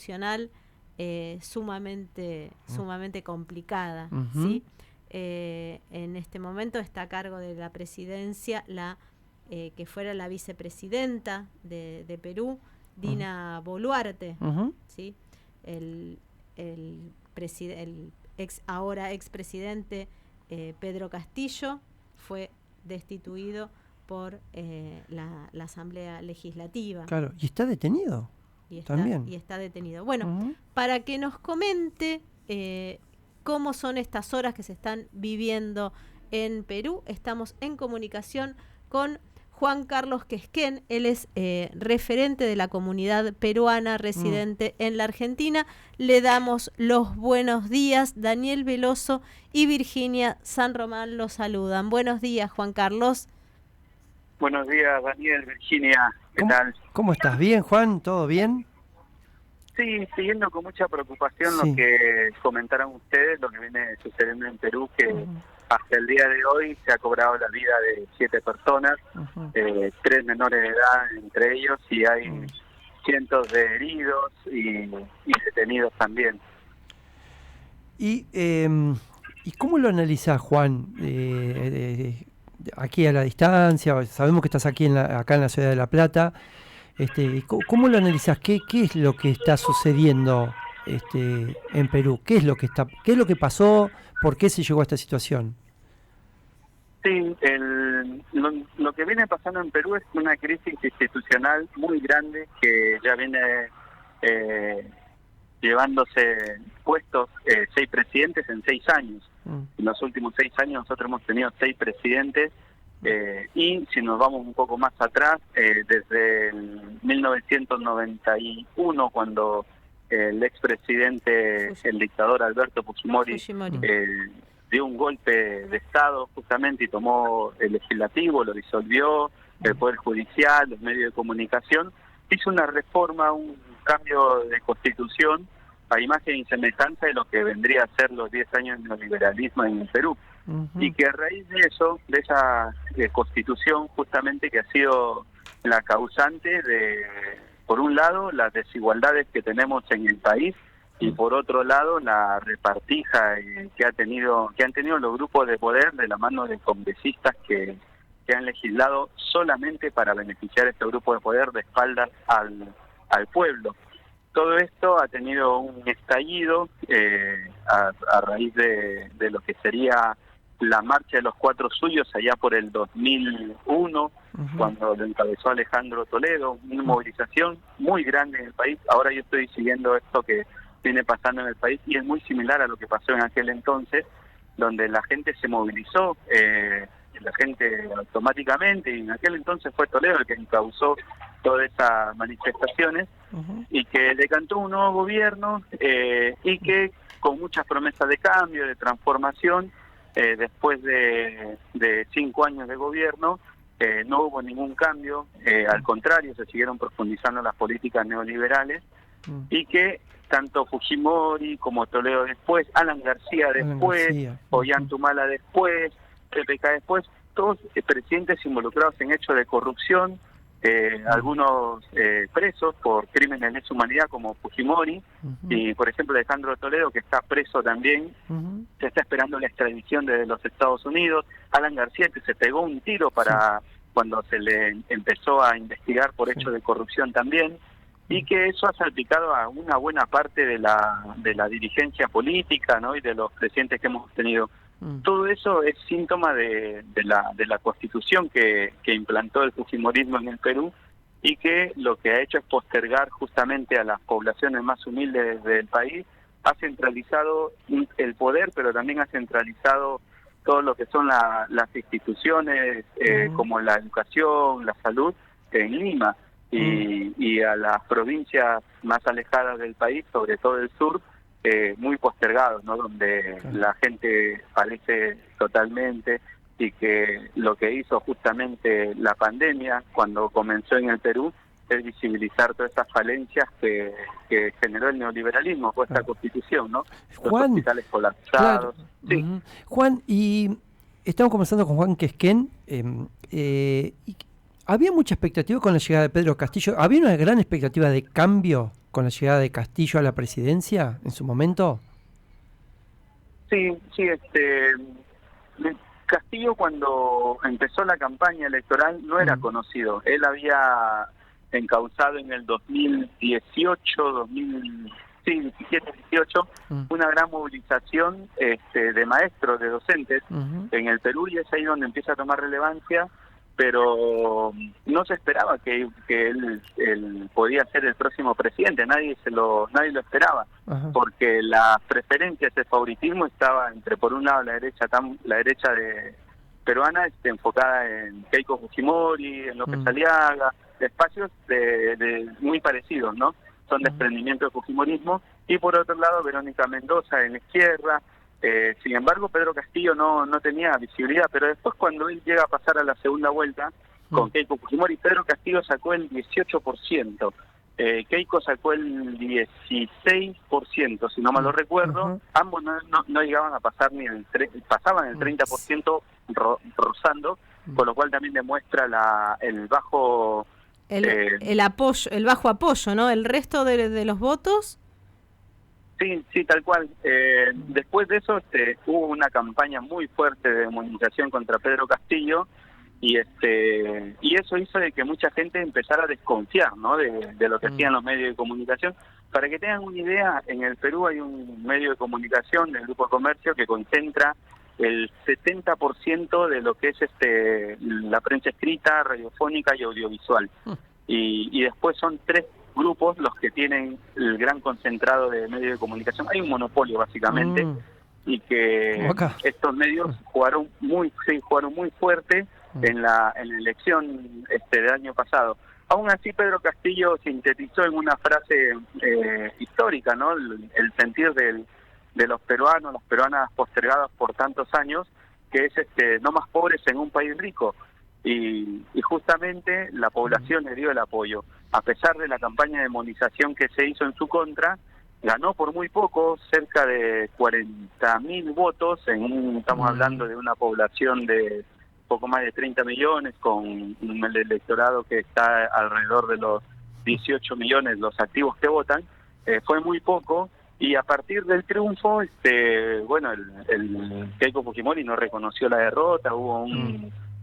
institucional sumamente complicada, ¿sí? En este momento está a cargo de la presidencia que fuera la vicepresidenta de Perú, Dina Boluarte, ¿sí? El ahora expresidente Pedro Castillo fue destituido por la Asamblea Legislativa. Claro, y está detenido también. Y está detenido. Bueno, para que nos comente cómo son estas horas que se están viviendo en Perú, estamos en comunicación con Juan Carlos Quesquén. Él es referente de la comunidad peruana residente en la Argentina. Le damos los buenos días. Daniel Veloso y Virginia San Román los saludan. Buenos días, Juan Carlos. Buenos días, Daniel, Virginia. ¿Qué tal? ¿Cómo estás? ¿Bien, Juan? ¿Todo bien? Sí, siguiendo con mucha preocupación lo que comentaron ustedes, lo que viene sucediendo en Perú, que hasta el día de hoy se ha cobrado la vida de 7 personas, 3 menores de edad entre ellos, y hay cientos de heridos y detenidos también. ¿Y cómo lo analizás, Juan? Aquí a la distancia, sabemos que estás aquí acá en la ciudad de La Plata. ¿Cómo lo analizás? ¿Qué es lo que está sucediendo en Perú? ¿Qué es lo que pasó? ¿Por qué se llegó a esta situación? Sí, lo que viene pasando en Perú es una crisis institucional muy grande que ya viene llevándose puestos 6 presidentes en 6 años. En los últimos 6 años nosotros hemos tenido 6 presidentes y si nos vamos un poco más atrás, desde el 1991, cuando el expresidente, el dictador Alberto Fujimori, dio un golpe de Estado justamente y tomó el legislativo, lo disolvió, el Poder Judicial, los medios de comunicación, hizo una reforma, un cambio de constitución a imagen y semejanza de lo que vendría a ser los 10 años de neoliberalismo en el Perú. Y que a raíz de eso, de esa constitución justamente que ha sido la causante de, por un lado, las desigualdades que tenemos en el país y por otro lado la repartija que han tenido los grupos de poder de la mano de congresistas que han legislado solamente para beneficiar a este grupo de poder de espaldas al pueblo. Todo esto ha tenido un estallido a raíz de lo que sería la marcha de los 4 suyos allá por el 2001, cuando lo encabezó Alejandro Toledo, una movilización muy grande en el país. Ahora yo estoy siguiendo esto que viene pasando en el país y es muy similar a lo que pasó en aquel entonces, donde la gente se movilizó, la gente automáticamente, y en aquel entonces fue Toledo el que causó todas esas manifestaciones, y que decantó un nuevo gobierno y que con muchas promesas de cambio, de transformación, después de 5 años de gobierno, no hubo ningún cambio, al contrario, se siguieron profundizando las políticas neoliberales, y que tanto Fujimori como Toledo después, Alan García después, Ollantumala después, PPK después, todos presidentes involucrados en hechos de corrupción, algunos presos por crímenes de lesa humanidad como Fujimori, y por ejemplo Alejandro Toledo, que está preso también, se está esperando la extradición de los Estados Unidos, Alan García, que se pegó un tiro cuando se le empezó a investigar por hechos de corrupción también, y que eso ha salpicado a una buena parte de la dirigencia política, ¿no?, y de los presidentes que hemos tenido. Todo eso es síntoma de la constitución que implantó el fujimorismo en el Perú, y que lo que ha hecho es postergar justamente a las poblaciones más humildes del país, ha centralizado el poder, pero también ha centralizado todo lo que son las instituciones, como la educación, la salud, en Lima, y a las provincias más alejadas del país, sobre todo el sur, muy postergados, ¿no?, donde la gente padece totalmente, y que lo que hizo justamente la pandemia cuando comenzó en el Perú es visibilizar todas esas falencias que generó el neoliberalismo con esta constitución, ¿no? Los hospitales colapsados. Sí. Juan, y estamos conversando con Juan Quesquén, y había mucha expectativa con la llegada de Pedro Castillo, había una gran expectativa de cambio con la llegada de Castillo a la presidencia en su momento? Sí, Castillo cuando empezó la campaña electoral no era conocido. Él había encauzado en el 2018, 17, 18, una gran movilización de maestros, de docentes en el Perú, y es ahí donde empieza a tomar relevancia, pero no se esperaba que él podía ser el próximo presidente. Nadie lo esperaba. Ajá. Porque las preferencias, el favoritismo estaba entre, por un lado, la derecha peruana enfocada en Keiko Fujimori, en López Aliaga, espacios muy parecidos, ¿no? Son desprendimientos del fujimorismo, y por otro lado Verónica Mendoza en la izquierda. Sin embargo, Pedro Castillo no tenía visibilidad, pero después, cuando él llega a pasar a la segunda vuelta con Keiko Fujimori, Pedro Castillo sacó el 18%, Keiko sacó el 16%, si no mal lo recuerdo. Ambos no llegaban a pasar ni pasaban el 30% rozando, con lo cual también demuestra el bajo... el apoyo, el bajo apoyo, ¿no? El resto de los votos... Sí, tal cual. Después de eso hubo una campaña muy fuerte de demonización contra Pedro Castillo, y eso hizo de que mucha gente empezara a desconfiar, ¿no? de lo que hacían los medios de comunicación. Para que tengan una idea, en el Perú hay un medio de comunicación del Grupo de Comercio que concentra el 70% de lo que es la prensa escrita, radiofónica y audiovisual. Y después son 3 grupos los que tienen el gran concentrado de medios de comunicación. Hay un monopolio, básicamente, y que estos medios jugaron muy fuerte en la elección del año pasado. Aún así, Pedro Castillo sintetizó en una frase histórica, ¿no? El sentir de los peruanos, las peruanas postergadas por tantos años, que es no más pobres en un país rico. Y justamente la población le dio el apoyo. A pesar de la campaña de demonización que se hizo en su contra, ganó por muy poco, cerca de 40.000 votos. Estamos hablando de una población de poco más de 30 millones, con un electorado que está alrededor de los 18 millones los activos que votan. Fue muy poco, y a partir del triunfo, el Keiko Fujimori no reconoció la derrota. Hubo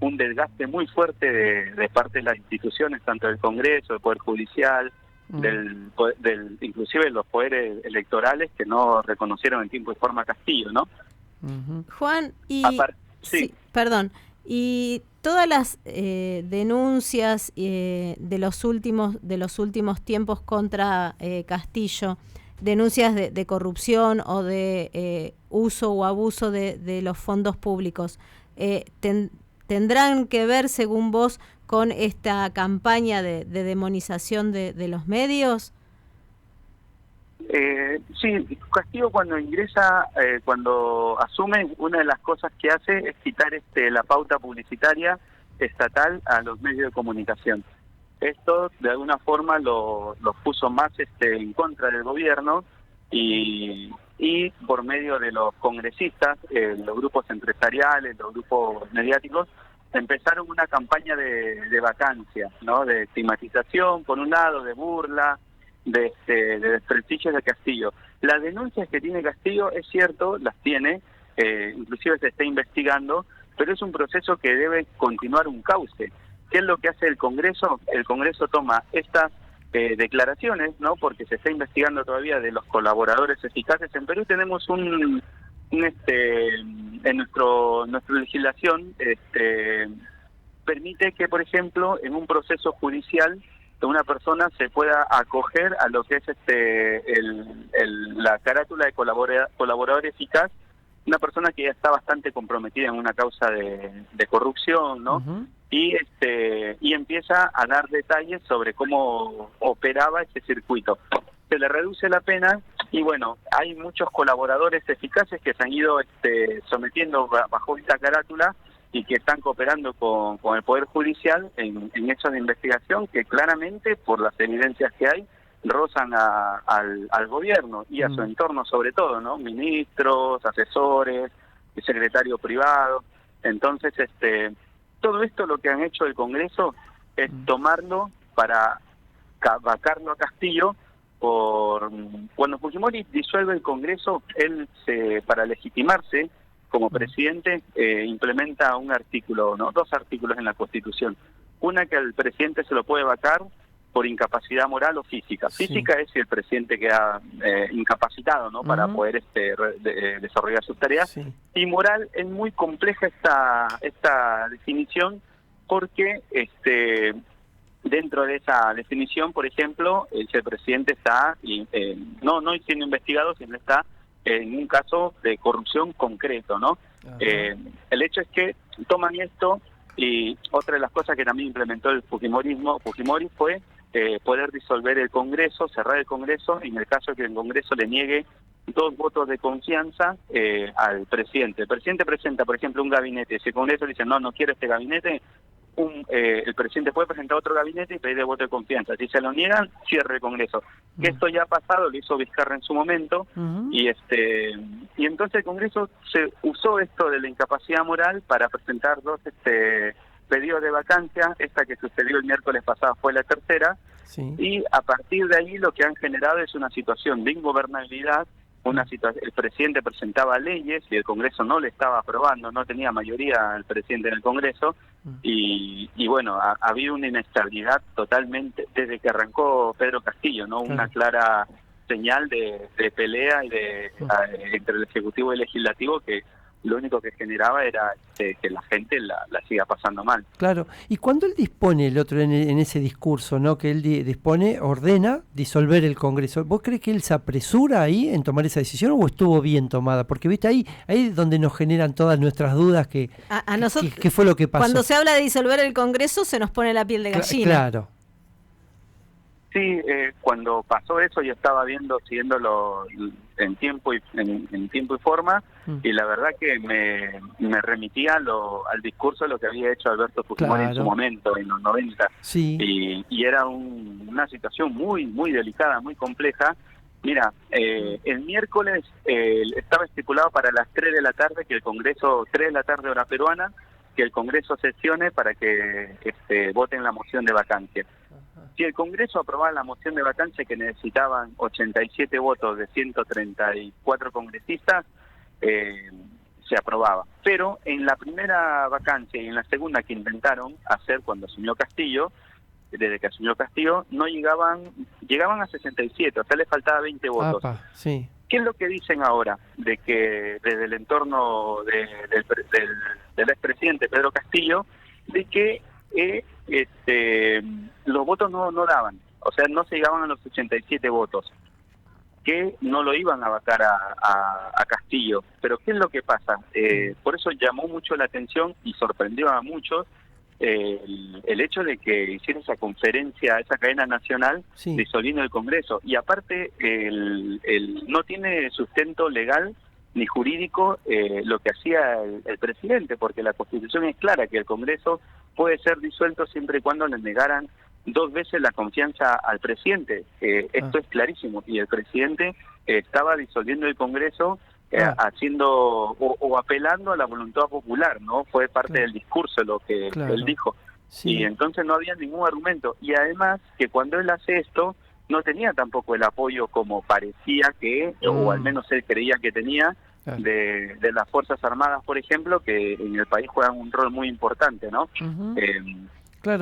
un desgaste muy fuerte de parte de las instituciones, tanto del Congreso, del Poder Judicial, inclusive los poderes electorales, que no reconocieron en tiempo y forma a Castillo, ¿no? Juan, sí, perdón, y todas las denuncias de los últimos tiempos contra Castillo, denuncias de corrupción o de uso o abuso de los fondos públicos, ¿tendrán que ver, según vos, con esta campaña de demonización de los medios? Sí, Castillo cuando ingresa, cuando asume, una de las cosas que hace es quitar la pauta publicitaria estatal a los medios de comunicación. Esto de alguna forma lo puso más en contra del gobierno, y por medio de los congresistas, los grupos empresariales, los grupos mediáticos, empezaron una campaña de vacancia, ¿no? De estigmatización, por un lado, de burla, de desprestigio de Castillo. Las denuncias que tiene Castillo, es cierto, las tiene, inclusive se está investigando, pero es un proceso que debe continuar un cauce. ¿Qué es lo que hace el Congreso? El Congreso toma estas declaraciones, ¿no? Porque se está investigando todavía de los colaboradores eficaces. En Perú tenemos en nuestra legislación permite que, por ejemplo, en un proceso judicial, una persona se pueda acoger a lo que es la carátula de colaborador eficaz, una persona que ya está bastante comprometida en una causa de corrupción, ¿no? Y empieza a dar detalles sobre cómo operaba ese circuito. Se le reduce la pena, y bueno, hay muchos colaboradores eficaces que se han ido sometiendo bajo esta carátula, y que están cooperando con el Poder Judicial en hechos de investigación que claramente, por las evidencias que hay, rozan al gobierno y a su entorno, sobre todo, ¿no? Ministros, asesores, secretario privado. Entonces, todo esto, lo que han hecho el Congreso es tomarlo para vacarlo a Castillo, cuando Fujimori disuelve el Congreso, él para legitimarse como presidente implementa un artículo, no, 2 artículos en la Constitución. Una, que al presidente se lo puede vacar por incapacidad moral o física. Sí. Física es si el presidente queda incapacitado, ¿no? Para poder desarrollar sus tareas. Sí. Y moral, es muy compleja esta definición, porque dentro de esa definición, por ejemplo, si el presidente está no siendo investigado, sino está en un caso de corrupción concreto, ¿no? El hecho es que toman esto, y otra de las cosas que también implementó el Fujimori fue poder disolver el Congreso, cerrar el Congreso, en el caso de que el Congreso le niegue 2 votos de confianza al presidente. El presidente presenta, por ejemplo, un gabinete. Si el Congreso dice, no quiero este gabinete, el presidente puede presentar otro gabinete y pedir voto de confianza. Si se lo niegan, cierre el Congreso. Que esto ya ha pasado, lo hizo Vizcarra en su momento, y entonces el Congreso se usó esto de la incapacidad moral para presentar 2 pedidos de vacancia. Esta que sucedió el miércoles pasado fue la tercera, y a partir de ahí lo que han generado es una situación de ingobernabilidad. El presidente presentaba leyes y el Congreso no le estaba aprobando, no tenía mayoría el presidente en el Congreso, y bueno, ha habido una inestabilidad totalmente desde que arrancó Pedro Castillo, ¿no? Una clara señal de pelea entre el Ejecutivo y el Legislativo, que lo único que generaba era que la gente la siga pasando mal. Claro, y cuando él dispone, el otro en ese discurso, ¿no? Que él ordena disolver el Congreso, ¿vos crees que él se apresura ahí en tomar esa decisión o estuvo bien tomada? Porque viste, ahí es donde nos generan todas nuestras dudas ¿qué fue lo que pasó? Cuando se habla de disolver el Congreso se nos pone la piel de gallina. Claro. Sí, cuando pasó eso yo estaba siguiéndolo en tiempo y forma, y la verdad que me remitía al discurso de lo que había hecho Alberto Fujimori en su momento, en los 90. Sí. Y era una situación muy, muy delicada, muy compleja. Mira, el miércoles estaba estipulado para las 3 de la tarde, que el Congreso, 3 de la tarde hora peruana, que el Congreso sesione para que voten la moción de vacancia. Si el Congreso aprobaba la moción de vacancia, que necesitaban 87 votos de 134 congresistas, se aprobaba. Pero en la primera vacancia y en la segunda que intentaron hacer cuando asumió Castillo, desde que asumió Castillo, no llegaban a 67, o sea, les faltaba 20 votos. Sí. ¿Qué es lo que dicen ahora? De que desde el entorno del expresidente Pedro Castillo, de que los votos no daban, o sea, no se llegaban a los 87 votos, que no lo iban a vacar a Castillo. Pero ¿qué es lo que pasa? Por eso llamó mucho la atención y sorprendió a muchos el hecho de que hiciera esa conferencia, esa cadena nacional, disolviendo el Congreso. Y aparte, no tiene sustento legal ni jurídico lo que hacía el presidente, porque la Constitución es clara que el Congreso puede ser disuelto siempre y cuando le negaran 2 veces la confianza al presidente. Esto es clarísimo, y el presidente estaba disolviendo el Congreso haciendo o apelando a la voluntad popular, ¿no? Fue parte del discurso lo que él dijo. Y entonces no había ningún argumento. Y además que cuando él hace esto, no tenía tampoco el apoyo como parecía que, o al menos él creía que tenía, de las Fuerzas Armadas, por ejemplo, que en el país juegan un rol muy importante, ¿no?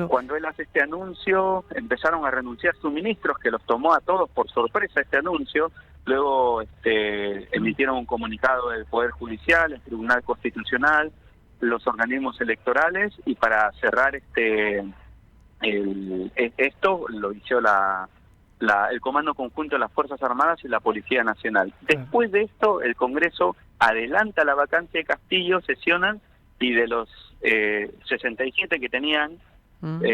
Cuando él hace este anuncio, empezaron a renunciar suministros, que los tomó a todos por sorpresa este anuncio. Luego emitieron un comunicado del Poder Judicial, el Tribunal Constitucional, los organismos electorales, y para cerrar esto lo hizo el Comando Conjunto de las Fuerzas Armadas y la Policía Nacional. Después de esto, el Congreso adelanta la vacancia de Castillo, sesionan, y de los 67 que tenían,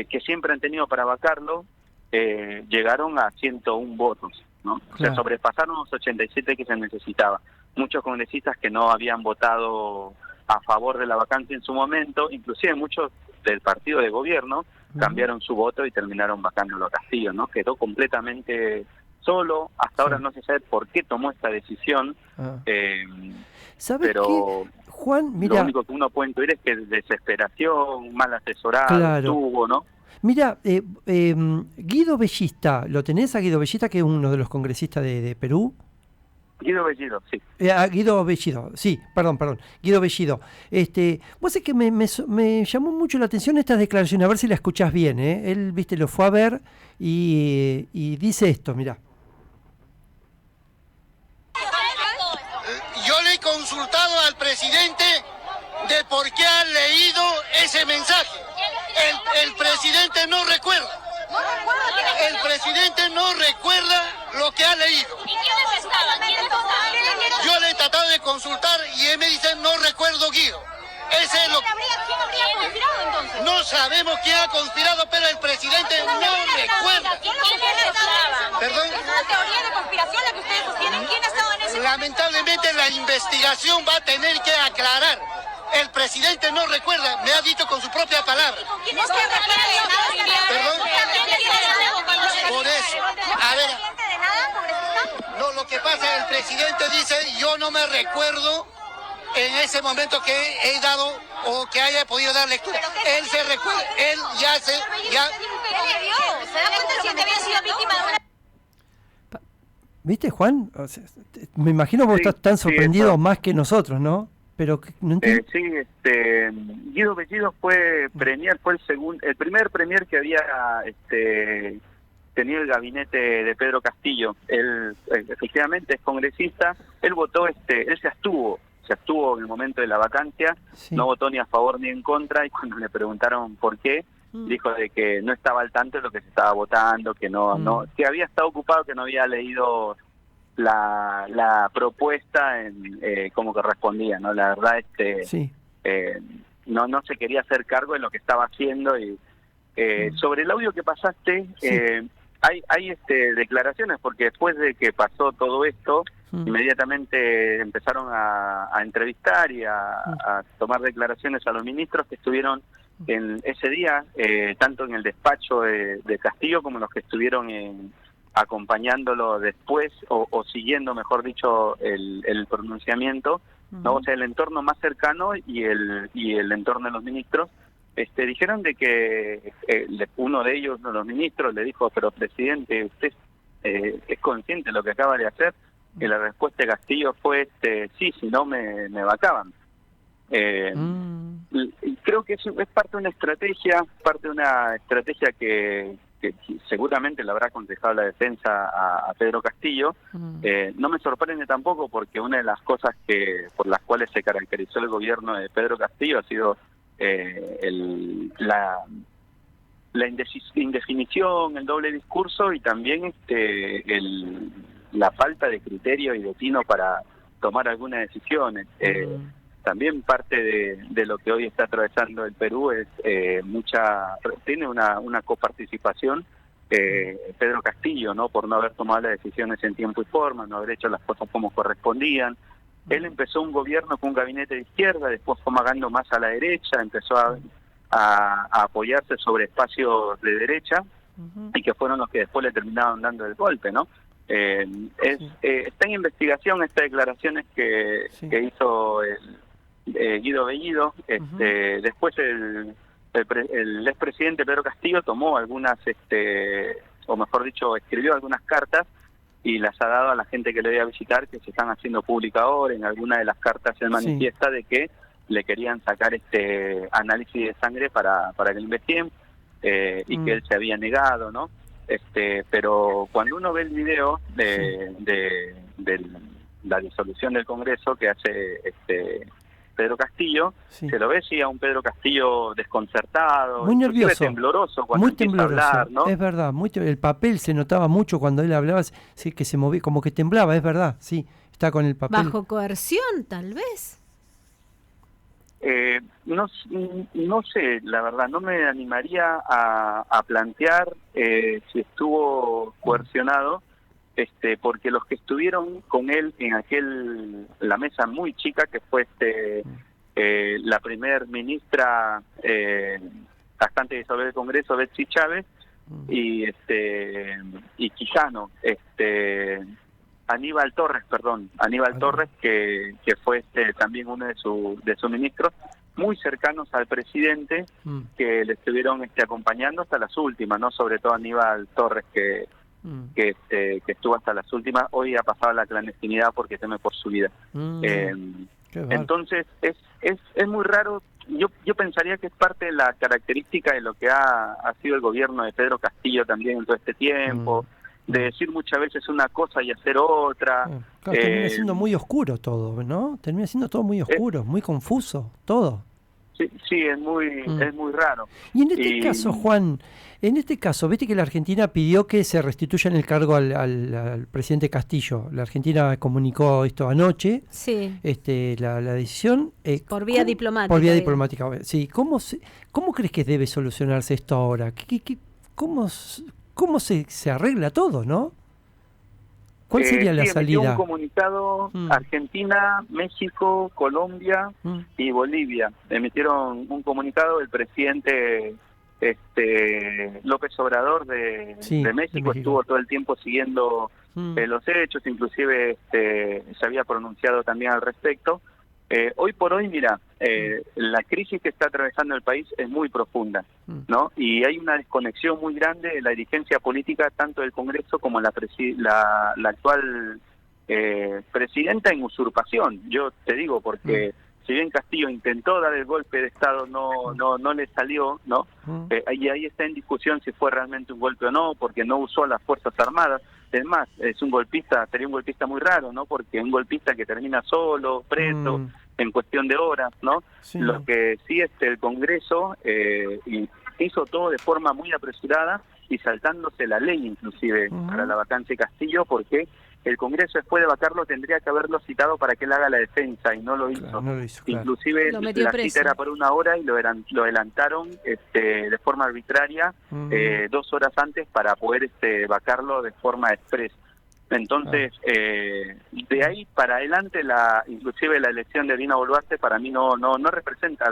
que siempre han tenido para vacarlo, llegaron a 101 votos, ¿no? O sea, sobrepasaron los 87 que se necesitaba. Muchos congresistas que no habían votado a favor de la vacancia en su momento, inclusive muchos del partido de gobierno, cambiaron su voto y terminaron vacándolo a Castillo, ¿no? Quedó completamente solo. Hasta ahora no se sabe por qué tomó esta decisión. ¿Sabes pero qué, Juan? Mira, lo único que uno puede intuir es que desesperación, mal asesorado tuvo, ¿no? Mira, Guido Bellista, ¿lo tenés a Guido Bellista, que es uno de los congresistas de Perú? Guido Bellido, sí. Guido Bellido, sí, perdón, Guido Bellido. Vos sabés que me llamó mucho la atención estas declaraciones, a ver si la escuchás bien, ¿eh? Él, viste, lo fue a ver y dice esto, mirá. Yo le he consultado al presidente de por qué ha leído ese mensaje. El presidente no recuerda. El presidente no recuerda lo que ha leído. ¿Y quiénes estaban? Yo le he tratado de consultar y él me dice no recuerdo, Guido. Ese es lo que... ¿Quién habría conspirado entonces? No sabemos quién ha conspirado, pero el presidente no recuerda. ¿Quiénes estaban? ¿Perdón? ¿Es una teoría de conspiración la que ustedes sostienen? ¿Quién estaba en ese? Lamentablemente la investigación va a tener que aclarar. El presidente no recuerda, me ha dicho con su propia palabra. ¿Quién estaba en ese? ¿Perdón? Por eso, a ver, no, lo que pasa es que el presidente dice, yo no me recuerdo en ese momento que he dado o que haya podido dar lectura. Él se recuerda, él ya se... Ya... ¿Se da cuenta si había sido víctima de una... ¿Viste, Juan? O sea, me imagino vos estás tan sorprendido más que nosotros, ¿no? Pero no entiendo. Sí, Guido Bellido fue premier, fue el primer premier que había tenido el gabinete de Pedro Castillo. Él efectivamente es congresista. Él votó, él se abstuvo en el momento de la vacancia, no votó ni a favor ni en contra, y cuando le preguntaron por qué, dijo de que no estaba al tanto de lo que se estaba votando, que que había estado ocupado, que no había leído la propuesta en como correspondía, ¿no? La verdad no se quería hacer cargo de lo que estaba haciendo. Y sobre el audio que pasaste, hay declaraciones, porque después de que pasó todo esto, inmediatamente empezaron a entrevistar y a tomar declaraciones a los ministros que estuvieron en ese día, tanto en el despacho de Castillo como los que estuvieron acompañándolo después o siguiendo, mejor dicho, el pronunciamiento, ¿no? O sea, el entorno más cercano y el entorno de los ministros, dijeron de que uno de ellos, uno de los ministros, le dijo, pero presidente, ¿usted es consciente de lo que acaba de hacer? Y la respuesta de Castillo fue, sí, si no me vacaban. Y creo que es parte de una estrategia, que seguramente le habrá aconsejado la defensa a Pedro Castillo. No me sorprende tampoco, porque una de las cosas por las cuales se caracterizó el gobierno de Pedro Castillo ha sido la indefinición, el doble discurso y también la falta de criterio y de tino para tomar algunas decisiones. También parte de lo que hoy está atravesando el Perú es tiene una coparticipación Pedro Castillo, ¿no? Por no haber tomado las decisiones en tiempo y forma, no haber hecho las cosas como correspondían. Él empezó un gobierno con un gabinete de izquierda, después fue magando más a la derecha, empezó a apoyarse sobre espacios de derecha, y que fueron los que después le terminaron dando el golpe, ¿no? Está en investigación estas declaraciones que hizo Guido Bellido. Después el expresidente Pedro Castillo tomó algunas, o mejor dicho, escribió algunas cartas y las ha dado a la gente que le voy a visitar, que se están haciendo públicas ahora. En alguna de las cartas se manifiesta de que le querían sacar análisis de sangre para que lo investiguen, y que él se había negado, ¿no? Pero cuando uno ve el video de la disolución del Congreso que hace Pedro Castillo, se lo ve a un Pedro Castillo desconcertado, muy nervioso, tembloroso cuando muy empieza tembloroso, a hablar, ¿no? Es verdad, el papel se notaba mucho cuando él hablaba, sí, que se movía, como que temblaba, es verdad, sí, está con el papel. ¿Bajo coerción, tal vez? No sé, la verdad, no me animaría a plantear si estuvo coercionado, porque los que estuvieron con él en la mesa muy chica, que fue la primer ministra bastante disolver el Congreso, Betsy Chávez, y Quijano, Aníbal Torres, que fue también uno de sus ministros, muy cercanos al presidente que le estuvieron acompañando hasta las últimas, no sobre todo Aníbal Torres que estuvo hasta las últimas. Hoy ha pasado a la clandestinidad porque teme por su vida. Entonces es muy raro. Yo pensaría que es parte de la característica de lo que ha sido el gobierno de Pedro Castillo también en todo este tiempo, de decir muchas veces una cosa y hacer otra. Claro, termina siendo muy oscuro todo, ¿no? Termina siendo todo muy oscuro, muy confuso, todo. Sí, es muy raro. Y en este caso, Juan, viste que la Argentina pidió que se restituya en el cargo al presidente Castillo. La Argentina comunicó esto anoche. Sí. La decisión. Por vía diplomática. Por vía diplomática, sí. ¿Cómo crees que debe solucionarse esto ahora? ¿Cómo se arregla todo, no? ¿Cuál sería la salida? Un comunicado Argentina, México, Colombia y Bolivia. Emitieron un comunicado. El presidente López Obrador de México estuvo todo el tiempo siguiendo los hechos, inclusive se había pronunciado también al respecto. Hoy por hoy, mira, la crisis que está atravesando el país es muy profunda, ¿no? Y hay una desconexión muy grande de la dirigencia política, tanto del Congreso como la actual presidenta en usurpación. Yo te digo, porque si bien Castillo intentó dar el golpe de Estado, no le salió, ¿no? Y ahí está en discusión si fue realmente un golpe o no, porque no usó las Fuerzas Armadas. Es más, sería un golpista muy raro, ¿no? Porque un golpista que termina solo, preso, en cuestión de horas, ¿no? Sí. Lo que sí el Congreso hizo todo de forma muy apresurada y saltándose la ley inclusive para la vacancia de Castillo, porque el Congreso después de vacarlo tendría que haberlo citado para que él haga la defensa y no lo hizo. Claro. Inclusive la cita era por 1 hora y lo adelantaron de forma arbitraria 2 horas antes para poder vacarlo de forma express. Entonces, de ahí para adelante, inclusive la elección de Dina Boluarte para mí no representa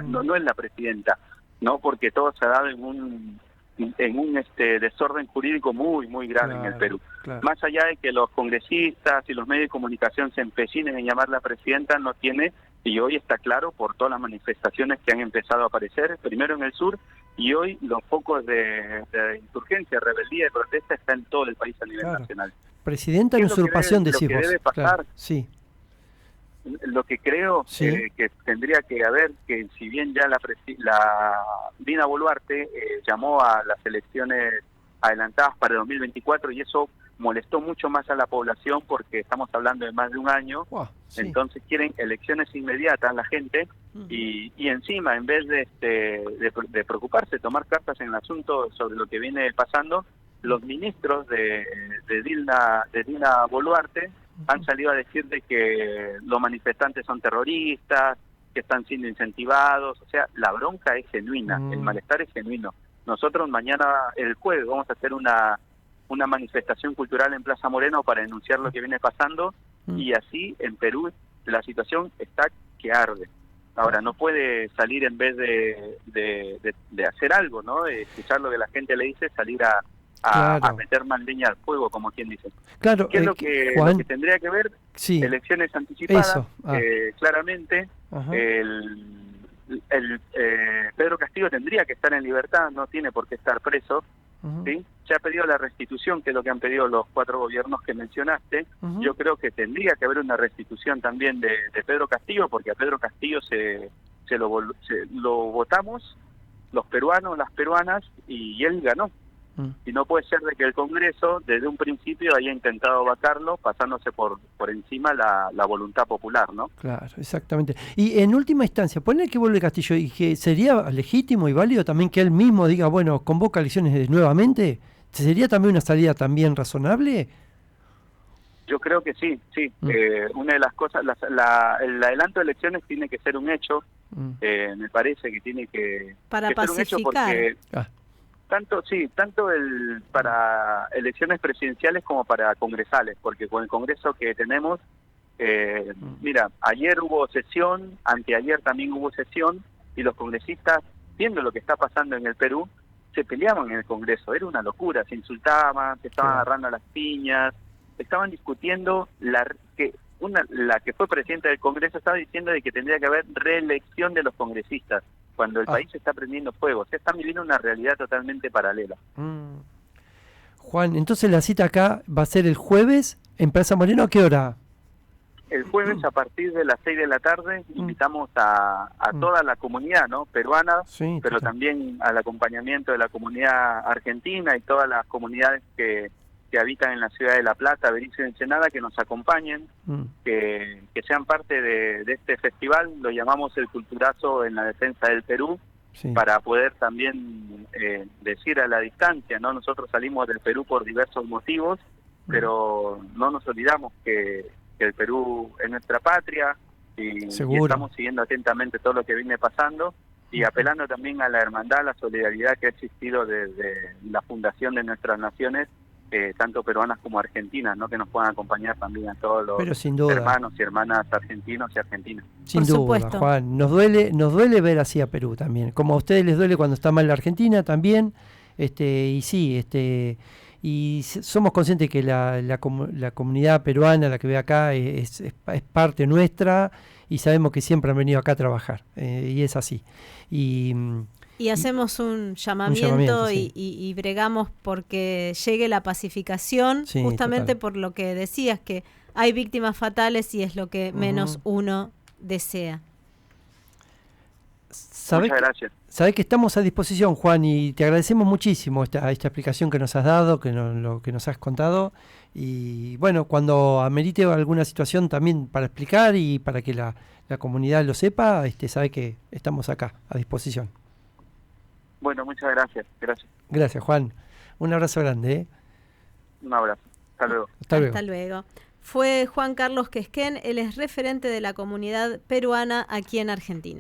no es la presidenta, no, porque todo se ha dado en un desorden jurídico muy grave en el Perú. Claro. Más allá de que los congresistas y los medios de comunicación se empecinen en llamarla presidenta, no tiene, y hoy está claro por todas las manifestaciones que han empezado a aparecer, primero en el sur, y hoy los focos de insurgencia, rebeldía y protesta están en todo el país a nivel nacional. Presidenta en usurpación, decís vos. Lo que debe pasar, claro. Sí. Lo que creo que tendría que haber, que si bien ya la Dina Boluarte llamó a las elecciones adelantadas para el 2024 y eso molestó mucho más a la población porque estamos hablando de más de un año, entonces quieren elecciones inmediatas la gente y encima en vez de preocuparse, tomar cartas en el asunto sobre lo que viene pasando, los ministros de Dina Boluarte han salido a decir de que los manifestantes son terroristas, que están siendo incentivados, o sea, la bronca es genuina, el malestar es genuino. Nosotros mañana, el jueves, vamos a hacer una manifestación cultural en Plaza Moreno para denunciar lo que viene pasando y así en Perú la situación está que arde. Ahora, no puede salir en vez de hacer algo, ¿no? De escuchar lo que la gente le dice, salir a meter más leña al fuego, como quien dice. Claro, ¿Qué es lo que tendría que ver? Elecciones anticipadas, claramente. Pedro Castillo tendría que estar en libertad, no tiene por qué estar preso. ¿Sí? Se ha pedido la restitución, que es lo que han pedido los 4 gobiernos que mencionaste. Yo creo que tendría que haber una restitución también de Pedro Castillo, porque a Pedro Castillo lo votamos los peruanos, las peruanas, y él ganó. Y no puede ser de que el Congreso desde un principio haya intentado vacarlo pasándose por encima la voluntad popular, ¿no? Claro, exactamente. Y en última instancia, ponle que vuelve Castillo y que sería legítimo y válido también que él mismo diga, bueno, convoca elecciones nuevamente, ¿sería también una salida también razonable? Yo creo que sí. Una de las cosas, el adelanto de elecciones tiene que ser un hecho, me parece que tiene que ser un hecho porque... Tanto para elecciones presidenciales como para congresales, porque con el Congreso que tenemos, mira, ayer hubo sesión, anteayer también hubo sesión, y los congresistas, viendo lo que está pasando en el Perú, se peleaban en el Congreso, era una locura, se insultaban, se estaban agarrando a las piñas, estaban discutiendo que la que fue presidenta del Congreso estaba diciendo de que tendría que haber reelección de los congresistas, cuando el país está prendiendo fuego. O sea, están viviendo una realidad totalmente paralela. Juan, entonces la cita acá va a ser el jueves en Plaza Moreno, ¿a qué hora? El jueves a partir de las 6 de la tarde invitamos a toda la comunidad, ¿no?, peruana, sí, pero también al acompañamiento de la comunidad argentina y todas las comunidades que habitan en la ciudad de La Plata, Berizo y Ensenada, que nos acompañen, que sean parte de este festival. Lo llamamos el Culturazo en la Defensa del Perú, sí, para poder también decir a la distancia, ¿no? Nosotros salimos del Perú por diversos motivos, pero no nos olvidamos que el Perú es nuestra patria y estamos siguiendo atentamente todo lo que viene pasando y apelando también a la hermandad, a la solidaridad que ha existido desde la fundación de nuestras naciones, tanto peruanas como argentinas, ¿no?, que nos puedan acompañar también a todos los hermanos y hermanas argentinos y argentinas. Sin duda, Juan, nos duele ver así a Perú también, como a ustedes les duele cuando está mal la Argentina también, y sí, y somos conscientes que la comunidad peruana, la que ve acá, es parte nuestra y sabemos que siempre han venido acá a trabajar, y es así. Y hacemos un llamamiento sí, y bregamos porque llegue la pacificación, sí, justamente por lo que decías, que hay víctimas fatales y es lo que menos uno desea. Muchas gracias. Sabés que estamos a disposición, Juan, y te agradecemos muchísimo esta explicación que nos has dado, lo que nos has contado. Y bueno, cuando amerite alguna situación también para explicar y para que la comunidad lo sepa, sabe que estamos acá a disposición. Bueno, muchas gracias. Gracias, Juan. Un abrazo grande. Un abrazo. Hasta luego. Hasta luego. Fue Juan Carlos Quesquén, él es referente de la comunidad peruana aquí en Argentina.